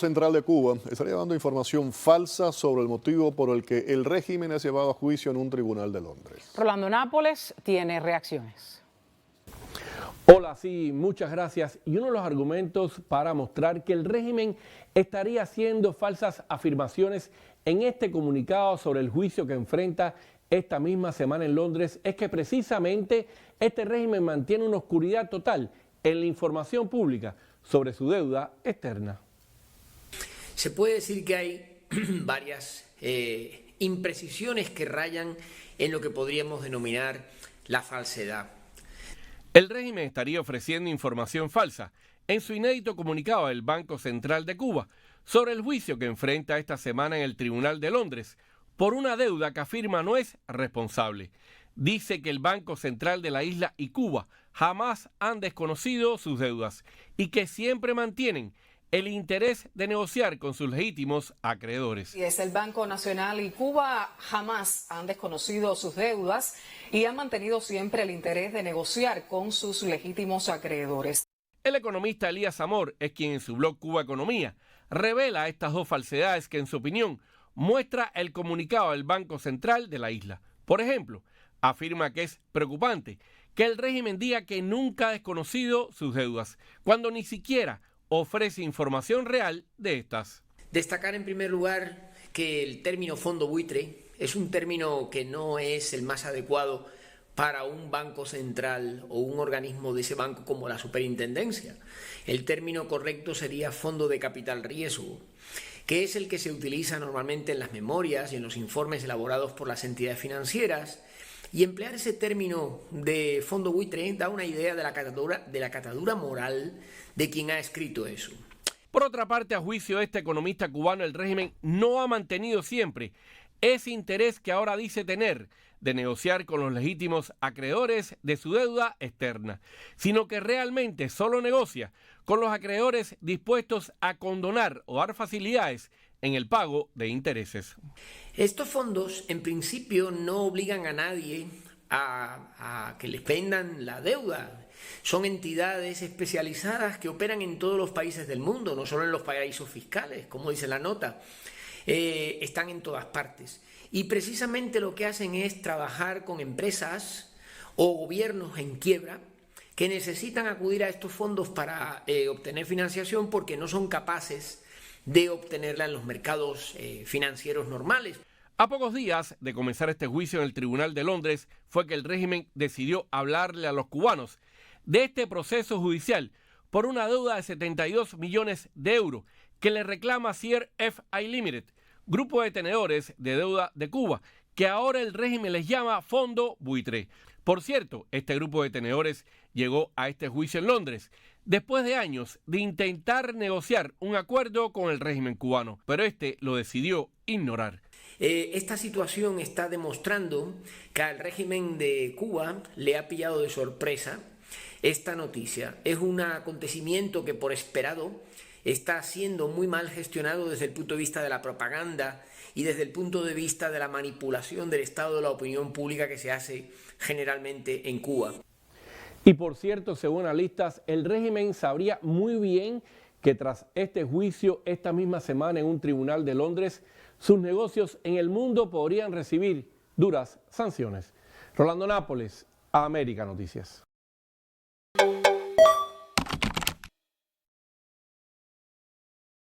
Central de Cuba estaría dando información falsa sobre el motivo por el que el régimen es llevado a juicio en un tribunal de Londres. Rolando Nápoles tiene reacciones. Hola, sí, muchas gracias. Y uno de los argumentos para mostrar que el régimen estaría haciendo falsas afirmaciones en este comunicado sobre el juicio que enfrenta esta misma semana en Londres es que precisamente este régimen mantiene una oscuridad total en la información pública sobre su deuda externa. Se puede decir que hay varias imprecisiones que rayan en lo que podríamos denominar la falsedad. El régimen estaría ofreciendo información falsa en su inédito comunicado al Banco Central de Cuba sobre el juicio que enfrenta esta semana en el Tribunal de Londres por una deuda que afirma no es responsable. Dice que el Banco Central de la isla y Cuba jamás han desconocido sus deudas y que siempre mantienen el interés de negociar con sus legítimos acreedores. Y es el Banco Nacional y Cuba jamás han desconocido sus deudas y han mantenido siempre el interés de negociar con sus legítimos acreedores. El economista Elías Amor es quien en su blog Cuba Economía revela estas dos falsedades que en su opinión muestra el comunicado del Banco Central de la isla. Por ejemplo, afirma que es preocupante que el régimen diga que nunca ha desconocido sus deudas, cuando ni siquiera ofrece información real de estas. Destacar en primer lugar que el término fondo buitre es un término que no es el más adecuado para un banco central o un organismo de ese banco como la superintendencia. El término correcto sería fondo de capital riesgo, que es el que se utiliza normalmente en las memorias y en los informes elaborados por las entidades financieras. Y emplear ese término de fondo buitre da una idea de la catadura moral de quien ha escrito eso. Por otra parte, a juicio de este economista cubano, el régimen no ha mantenido siempre ese interés que ahora dice tener de negociar con los legítimos acreedores de su deuda externa, sino que realmente solo negocia con los acreedores dispuestos a condonar o dar facilidades en el pago de intereses. Estos fondos, en principio, no obligan a nadie a que les vendan la deuda. Son entidades especializadas que operan en todos los países del mundo, no solo en los paraísos fiscales, como dice la nota. Están en todas partes. Y precisamente lo que hacen es trabajar con empresas o gobiernos en quiebra que necesitan acudir a estos fondos para obtener financiación porque no son capaces de obtenerla en los mercados financieros normales. A pocos días de comenzar este juicio en el Tribunal de Londres fue que el régimen decidió hablarle a los cubanos de este proceso judicial por una deuda de 72 millones de euros que le reclama CRFI Limited, grupo de tenedores de deuda de Cuba, que ahora el régimen les llama Fondo Buitre. Por cierto, este grupo de tenedores llegó a este juicio en Londres después de años de intentar negociar un acuerdo con el régimen cubano, pero este lo decidió ignorar. Esta situación está demostrando que al régimen de Cuba le ha pillado de sorpresa esta noticia. Es un acontecimiento que por esperado está siendo muy mal gestionado desde el punto de vista de la propaganda y desde el punto de vista de la manipulación del estado de la opinión pública que se hace generalmente en Cuba. Y por cierto, según analistas, el régimen sabría muy bien que tras este juicio, esta misma semana en un tribunal de Londres, sus negocios en el mundo podrían recibir duras sanciones. Rolando Nápoles, América Noticias.